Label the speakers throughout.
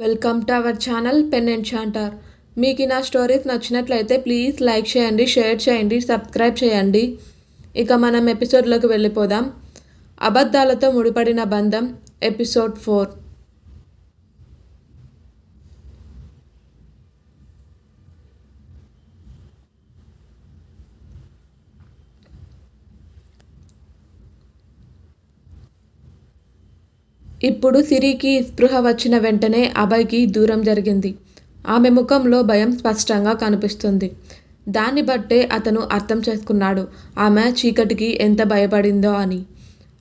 Speaker 1: Welcome to our channel pen enchanter. మీకు నా stories నచ్చినట్లయితే ప్లీజ్ లైక్ చేయండి, షేర్ చేయండి, సబ్స్క్రైబ్ చేయండి. ఇక మనం ఎపిసోడ్లోకి వెళ్ళిపోదాం. అబద్ధాలతో ముడిపడిన బంధం ఎపిసోడ్ 4. ఇప్పుడు సిరికి స్పృహ వచ్చిన వెంటనే అభయ్కి దూరం జరిగింది. ఆమె ముఖంలో భయం స్పష్టంగా కనిపిస్తుంది. దాన్ని బట్టే అతను అర్థం చేసుకున్నాడు ఆమె చీకటికి ఎంత భయపడిందో అని.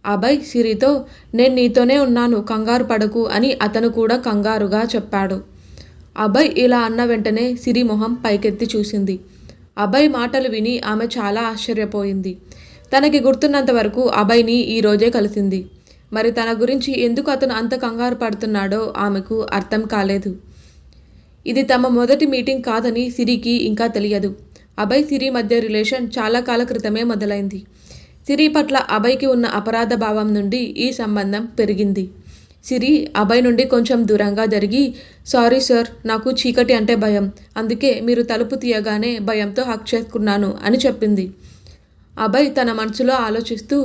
Speaker 1: అభయ్ సిరితో, నేను నీతోనే ఉన్నాను, కంగారు పడకు అని అతను కూడా కంగారుగా చెప్పాడు. అభయ్ ఇలా అన్న వెంటనే సిరి మొహం పైకెత్తి చూసింది. అభయ్ మాటలు విని ఆమె చాలా ఆశ్చర్యపోయింది. తనకి గుర్తున్నంత వరకు అభయ్ని ఈరోజే కలిసింది. మరి తన గురించి ఎందుకు అతను అంత కంగారు పడుతున్నాడో ఆమెకు అర్థం కాలేదు. ఇది తమ మొదటి మీటింగ్ కాదని సిరికి ఇంకా తెలియదు. అభయ్ సిరి మధ్య రిలేషన్ చాలా కాల క్రితమే మొదలైంది. సిరి పట్ల అభయ్కి ఉన్న అపరాధ భావం నుండి ఈ సంబంధం పెరిగింది. సిరి అభయ్ నుండి కొంచెం దూరంగా జరిగి, సారీ సార్, నాకు చీకటి అంటే భయం, అందుకే మీరు తలుపు తీయగానే భయంతో హక్ చేసుకున్నాను అని చెప్పింది. అభయ్ తన మనసులో ఆలోచిస్తూ,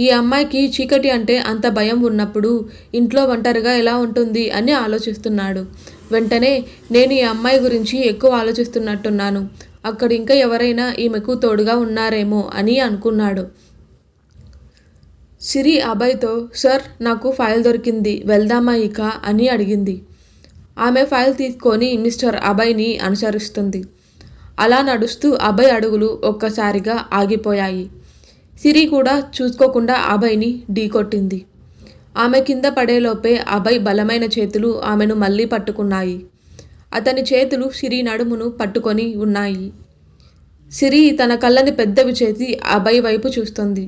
Speaker 1: ఈ అమ్మాయికి చీకటి అంటే అంత భయం ఉన్నప్పుడు ఇంట్లో ఒంటరిగా ఎలా ఉంటుంది అని ఆలోచిస్తున్నాడు. వెంటనే, నేను ఈ అమ్మాయి గురించి ఎక్కువ ఆలోచిస్తున్నట్టున్నాను, అక్కడ ఇంకా ఎవరైనా ఈమెకు తోడుగా ఉన్నారేమో అని అనుకున్నాడు. సిరి అభయ్తో, సార్, నాకు ఫైల్ దొరికింది, వెళ్దామా ఇక అని అడిగింది. ఆమె ఫైల్ తీసుకొని మిస్టర్ అభయ్ని అనుసరిస్తుంది. అలా నడుస్తూ అభయ్ అడుగులు ఒక్కసారిగా ఆగిపోయాయి. సిరి కూడా చూసుకోకుండా అభయ్ని ఢీకొట్టింది. ఆమె కింద పడేలోపే అభయ్ బలమైన చేతులు ఆమెను మళ్ళీ పట్టుకున్నాయి. అతని చేతులు సిరి నడుమును పట్టుకొని ఉన్నాయి. సిరి తన కళ్ళని పెద్దవి చేసి అభయ్ వైపు చూస్తుంది.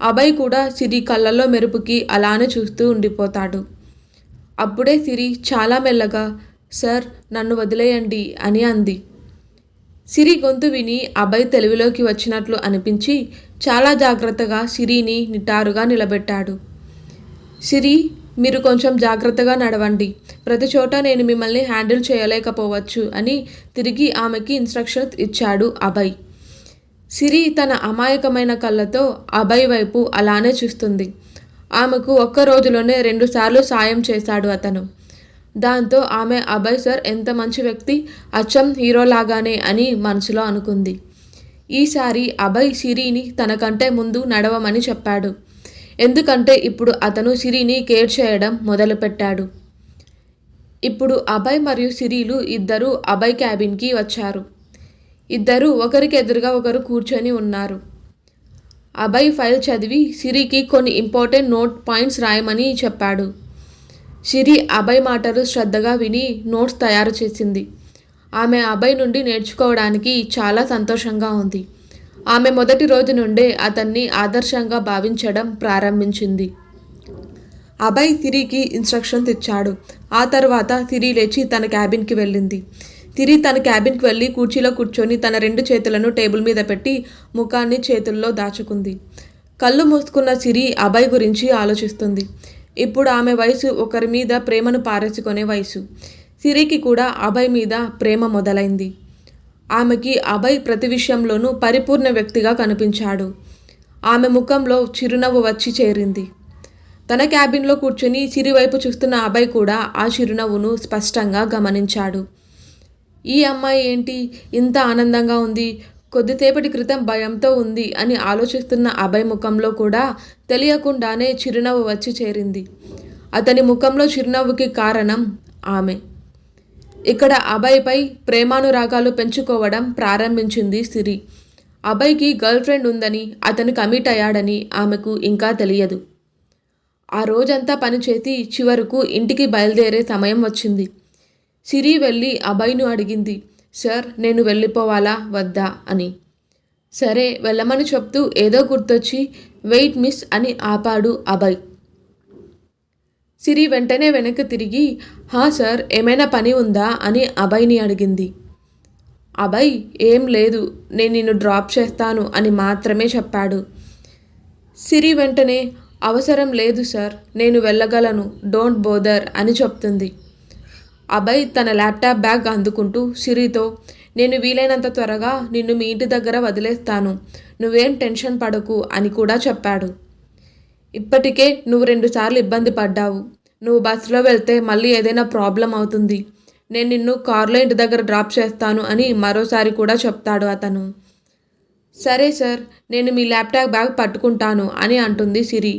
Speaker 1: అభయ్ కూడా సిరి కళ్ళల్లో మెరుపుకి అలానే చూస్తూ ఉండిపోతాడు. అప్పుడే సిరి చాలా మెల్లగా, సార్, నన్ను వదిలేయండి అని అంది. సిరి గొంతు విని అభయ్ తెలివిలోకి వచ్చినట్లు అనిపించి చాలా జాగ్రత్తగా సిరిని నిటారుగా నిలబెట్టాడు. సిరి, మీరు కొంచెం జాగ్రత్తగా నడవండి, ప్రతి చోట నేను మిమ్మల్ని హ్యాండిల్ చేయలేకపోవచ్చు అని తిరిగి ఆమెకి ఇన్స్ట్రక్షన్స్ ఇచ్చాడు అభయ్. సిరి తన అమాయకమైన కళ్ళతో అభయ్ వైపు అలానే చూస్తుంది. ఆమెకు ఒక్క రోజులోనే 2 సార్లు సాయం చేశాడు అతను. దాంతో ఆమె, అభయ్ సార్ ఎంత మంచి వ్యక్తి, అచ్చం హీరోలాగానే అని మనసులో అనుకుంది. ఈసారి అభయ్ సిరిని తనకంటే ముందు నడవమని చెప్పాడు. ఎందుకంటే ఇప్పుడు అతను సిరిని కేర్ చేయడం మొదలుపెట్టాడు. ఇప్పుడు అభయ్ మరియు సిరిలు ఇద్దరూ అభయ్ క్యాబిన్కి వచ్చారు. ఇద్దరూ ఒకరికి ఎదురుగా ఒకరు కూర్చొని ఉన్నారు. అభయ్ ఫైల్ చదివి సిరికి కొన్ని ఇంపార్టెంట్ నోట్ పాయింట్స్ రాయమని చెప్పాడు. సిరి అభయ్ మాటలు శ్రద్ధగా విని నోట్స్ తయారు చేసింది. ఆమె అభయ్ నుండి నేర్చుకోవడానికి చాలా సంతోషంగా ఉంది. ఆమె మొదటి రోజు నుండే అతన్ని ఆదర్శంగా భావించడం ప్రారంభించింది. అభయ్ సిరికి ఇన్స్ట్రక్షన్స్ ఇచ్చాడు. ఆ తర్వాత సిరి లేచి తన క్యాబిన్కి వెళ్ళింది. సిరి తన క్యాబిన్కి వెళ్ళి కుర్చీలో కూర్చొని తన 2 చేతులను టేబుల్ మీద పెట్టి ముఖాన్ని చేతుల్లో దాచుకుంది. కళ్ళు మూసుకున్న సిరి అభయ్ గురించి ఆలోచిస్తుంది. ఇప్పుడు ఆమె వయసు ఒకరి మీద ప్రేమను పారేసుకునే వయసు. సిరికి కూడా అభయ్ మీద ప్రేమ మొదలైంది. ఆమెకి అభయ్ ప్రతి విషయంలోనూ పరిపూర్ణ వ్యక్తిగా కనిపించాడు. ఆమె ముఖంలో చిరునవ్వు వచ్చి చేరింది. తన క్యాబిన్లో కూర్చొని సిరి వైపు చూస్తున్న అభయ్ కూడా ఆ చిరునవ్వును స్పష్టంగా గమనించాడు. ఈ అమ్మాయి ఏంటి ఇంత ఆనందంగా ఉంది, కొద్దిసేపటి క్రితం భయంతో ఉంది అని ఆలోచిస్తున్న అభయ్ ముఖంలో కూడా తెలియకుండానే చిరునవ్వు వచ్చి చేరింది. అతని ముఖంలో చిరునవ్వుకి కారణం ఆమె. ఇక్కడ అభయ్పై ప్రేమానురాగాలు పెంచుకోవడం ప్రారంభించింది సిరి. అభయ్కి గర్ల్ ఫ్రెండ్ ఉందని, అతను కమిట్ అయ్యాడని ఆమెకు ఇంకా తెలియదు. ఆ రోజంతా పనిచేసి చివరకు ఇంటికి బయలుదేరే సమయం వచ్చింది. సిరి వెళ్ళి అభయ్ను అడిగింది, సార్, నేను వెళ్ళిపోవాలా వద్దా అని. సరే, వెళ్ళమని చెప్తూ ఏదో గుర్తొచ్చి, వెయిట్ మిస్ అని ఆపాడు అభయ్. సిరి వెంటనే వెనక్కి తిరిగి, హా సార్, ఏమైనా పని ఉందా అని అభయ్ని అడిగింది. అభయ్, ఏం లేదు, నేను నిన్ను డ్రాప్ చేస్తాను అని మాత్రమే చెప్పాడు. సిరి వెంటనే, అవసరం లేదు సార్, నేను వెళ్ళగలను, డోంట్ బోదర్ అని చెప్తుంది. అభయ్ తన ల్యాప్టాప్ బ్యాగ్ అందుకుంటూ సిరితో, నేను వీలైనంత త్వరగా నిన్ను మీ ఇంటి దగ్గర వదిలేస్తాను, నువ్వేం టెన్షన్ పడకు అని కూడా చెప్పాడు. ఇప్పటికే నువ్వు 2 సార్లు ఇబ్బంది పడ్డావు. నువ్వు బస్సులో వెళ్తే మళ్ళీ ఏదైనా ప్రాబ్లం అవుతుంది. నేను నిన్ను కార్లో ఇంటి దగ్గర డ్రాప్ చేస్తాను అని మరోసారి కూడా చెప్తాడు అతను. సరే సార్, నేను మీ ల్యాప్టాప్ బ్యాగ్ పట్టుకుంటాను అని అంటుంది సిరి.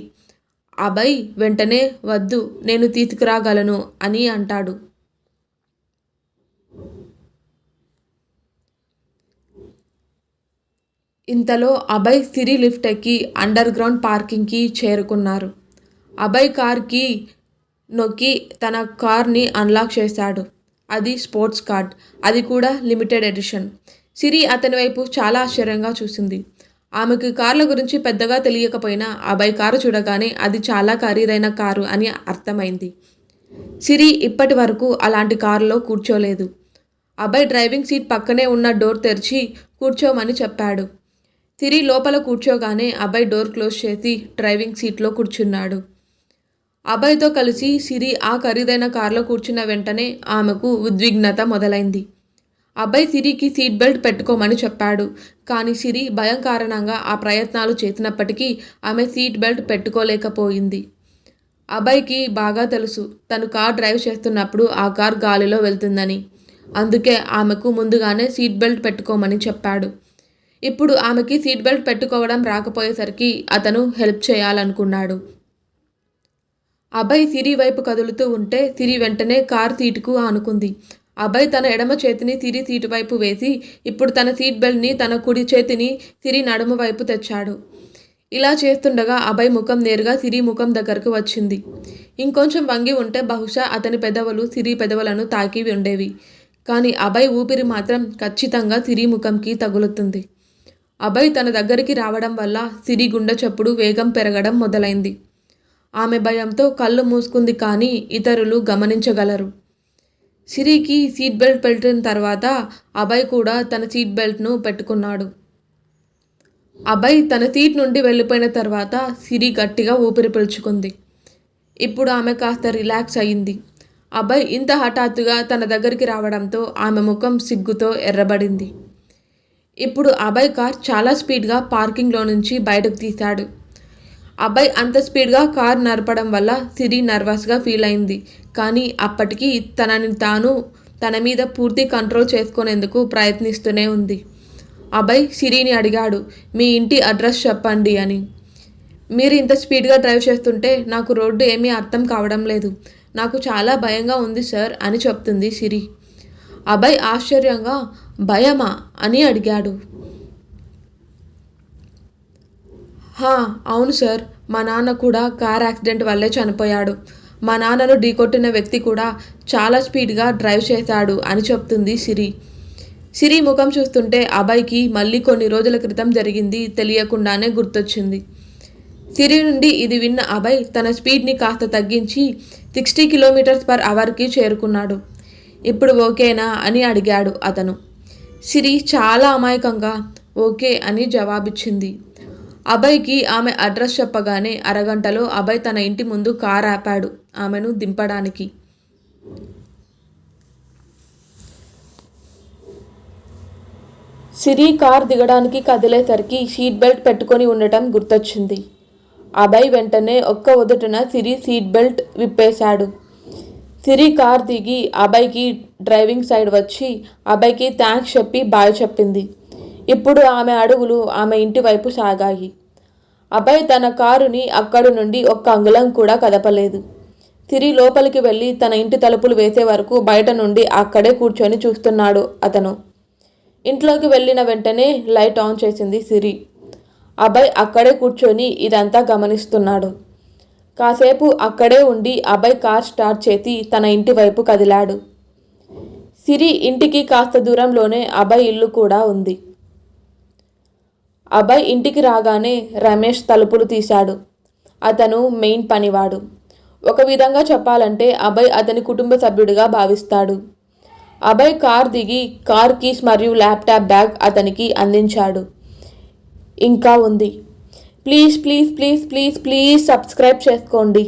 Speaker 1: అభయ్ వెంటనే వద్దు, నేను తీసుకురాగలను అని అంటాడు. ఇంతలో అభయ్ సిరి లిఫ్ట్ ఎక్కి అండర్ గ్రౌండ్ పార్కింగ్కి చేరుకున్నారు. అభయ్ కార్కి నొక్కి తన కార్ని అన్లాక్ చేశాడు. అది స్పోర్ట్స్ కార్డ్, అది కూడా లిమిటెడ్ ఎడిషన్. సిరి అతని వైపు చాలా ఆశ్చర్యంగా చూసింది. ఆమెకు కార్ల గురించి పెద్దగా తెలియకపోయినా అభయ్ కారు చూడగానే అది చాలా ఖరీదైన కారు అని అర్థమైంది. సిరి ఇప్పటి వరకు అలాంటి కారులో కూర్చోలేదు. అభయ్ డ్రైవింగ్ సీట్ పక్కనే ఉన్న డోర్ తెరిచి కూర్చోమని చెప్పాడు. సిరి లోపల కూర్చోగానే అభయ్ డోర్ క్లోజ్ చేసి డ్రైవింగ్ సీట్లో కూర్చున్నాడు. అభయ్తో కలిసి సిరి ఆ ఖరీదైన కారులో కూర్చున్న వెంటనే ఆమెకు ఉద్విగ్నత మొదలైంది. అభయ్ సిరికి సీట్ బెల్ట్ పెట్టుకోమని చెప్పాడు. కానీ సిరి భయం కారణంగా ఆ ప్రయత్నాలు చేసినప్పటికీ ఆమె సీట్ బెల్ట్ పెట్టుకోలేకపోయింది. అభయ్కి బాగా తెలుసు తను కార్ డ్రైవ్ చేస్తున్నప్పుడు ఆ కార్ గాలిలో వెళ్తుందని. అందుకే ఆమెకు ముందుగానే సీట్ బెల్ట్ పెట్టుకోమని చెప్పాడు. ఇప్పుడు ఆమెకి సీట్ బెల్ట్ పెట్టుకోవడం రాకపోయేసరికి అతను హెల్ప్ చేయాలనుకున్నాడు. అభయ్ సిరి వైపు కదులుతూ ఉంటే సిరి వెంటనే కార్ సీటుకు ఆనుకుంది. అభయ్ తన ఎడమ చేతిని సిరి సీటు వైపు వేసి ఇప్పుడు తన సీట్ బెల్ట్ని తన కుడి చేతిని సిరి నడుము వైపు తెచ్చాడు. ఇలా చేస్తుండగా అభయ్ ముఖం నేరుగా సిరి ముఖం దగ్గరకు వచ్చింది. ఇంకొంచెం వంగి ఉంటే బహుశా అతని పెదవులు సిరి పెదవులను తాకి ఉండేవి. కానీ అభయ్ ఊపిరి మాత్రం ఖచ్చితంగా సిరి ముఖంకి తగులుతుంది. అభయ్ తన దగ్గరికి రావడం వల్ల సిరి గుండె చప్పుడు వేగం పెరగడం మొదలైంది. ఆమె భయంతో కళ్ళు మూసుకుంది, కానీ ఇతరులు గమనించగలరు. సిరికి సీట్ బెల్ట్ పెట్టిన తర్వాత అభయ్ కూడా తన సీట్ బెల్ట్ను పెట్టుకున్నాడు. అభయ్ తన సీట్ నుండి వెళ్ళిపోయిన తర్వాత సిరి గట్టిగా ఊపిరి పీల్చుకుంది. ఇప్పుడు ఆమె కాస్త రిలాక్స్ అయింది. అభయ్ ఇంత హఠాత్తుగా తన దగ్గరికి రావడంతో ఆమె ముఖం సిగ్గుతో ఎర్రబడింది. ఇప్పుడు అభయ్ కార్ చాలా స్పీడ్గా పార్కింగ్లో నుంచి బయటకు తీశాడు. అభయ్ అంత స్పీడ్గా కార్ నడపడం వల్ల సిరి నర్వస్గా ఫీల్ అయింది. కానీ అప్పటికి తనని తాను తన మీద పూర్తి కంట్రోల్ చేసుకునేందుకు ప్రయత్నిస్తూనే ఉంది. అభయ్ సిరిని అడిగాడు, మీ ఇంటి అడ్రస్ చెప్పండి అని. మీరు ఇంత స్పీడ్గా డ్రైవ్ చేస్తుంటే నాకు రోడ్డు ఏమీ అర్థం కావడం లేదు, నాకు చాలా భయంగా ఉంది సార్ అని చెప్తుంది సిరి. అభయ్ ఆశ్చర్యంగా, భయమా అని అడిగాడు. అవును సార్, మా నాన్న కూడా కార్ యాక్సిడెంట్ వల్లే చనిపోయాడు. మా నాన్నను ఢీకొట్టిన వ్యక్తి కూడా చాలా స్పీడ్గా డ్రైవ్ చేశాడు అని చెప్తుంది సిరి. సిరి ముఖం చూస్తుంటే అభయ్కి మళ్ళీ కొన్ని రోజుల క్రితం జరిగింది తెలియకుండానే గుర్తొచ్చింది. సిరి నుండి ఇది విన్న అభయ్ తన స్పీడ్ని కాస్త తగ్గించి 60 km/hకి చేరుకున్నాడు. ఇప్పుడు ఓకేనా అని అడిగాడు అతను. సిరి చాలా అమాయకంగా ఓకే అని జవాబిచ్చింది. అభయ్కి ఆమె అడ్రస్ చెప్పగానే అరగంటలో అభయ్ తన ఇంటి ముందు కార్ ఆపాడు ఆమెను దింపడానికి. సిరి కార్ దిగడానికి కదిలేసరికి సీట్ బెల్ట్ పెట్టుకొని ఉండటం గుర్తొచ్చింది. అభయ్ వెంటనే ఒక్క ఉదుటున సిరి సీట్ బెల్ట్ విప్పేశాడు. సిరి కార్ దిగి అభయ్కి డ్రైవింగ్ సైడ్ వచ్చి అభయ్కి థ్యాంక్స్ చెప్పి బాయ్ చెప్పింది. ఇప్పుడు ఆమె అడుగులు ఆమె ఇంటి వైపు సాగాయి. అభయ్ తన కారుని అక్కడి నుండి ఒక్క అంగుళం కూడా కదపలేదు. సిరి లోపలికి వెళ్ళి తన ఇంటి తలుపులు వేసే వరకు బయట నుండి అక్కడే కూర్చొని చూస్తున్నాడు అతను. ఇంట్లోకి వెళ్ళిన వెంటనే లైట్ ఆన్ చేసింది సిరి. అభయ్ అక్కడే కూర్చొని ఇదంతా గమనిస్తున్నాడు. కాసేపు అక్కడే ఉండి అభయ్ కార్ స్టార్ట్ చేసి తన ఇంటి వైపు కదిలాడు. సిరి ఇంటికి కాస్త దూరంలోనే అభయ్ ఇల్లు కూడా ఉంది. అభయ్ ఇంటికి రాగానే రమేష్ తలుపులు తీశాడు. అతను మెయిన్ పనివాడు. ఒక విధంగా చెప్పాలంటే అభయ్ అతని కుటుంబ సభ్యుడిగా భావిస్తాడు. అభయ్ కార్ దిగి కార్ కీస్ మరియు ల్యాప్టాప్ బ్యాగ్ అతనికి అందించాడు. ఇంకా ఉంది. Please please please please please subscribe చేసుకోండి.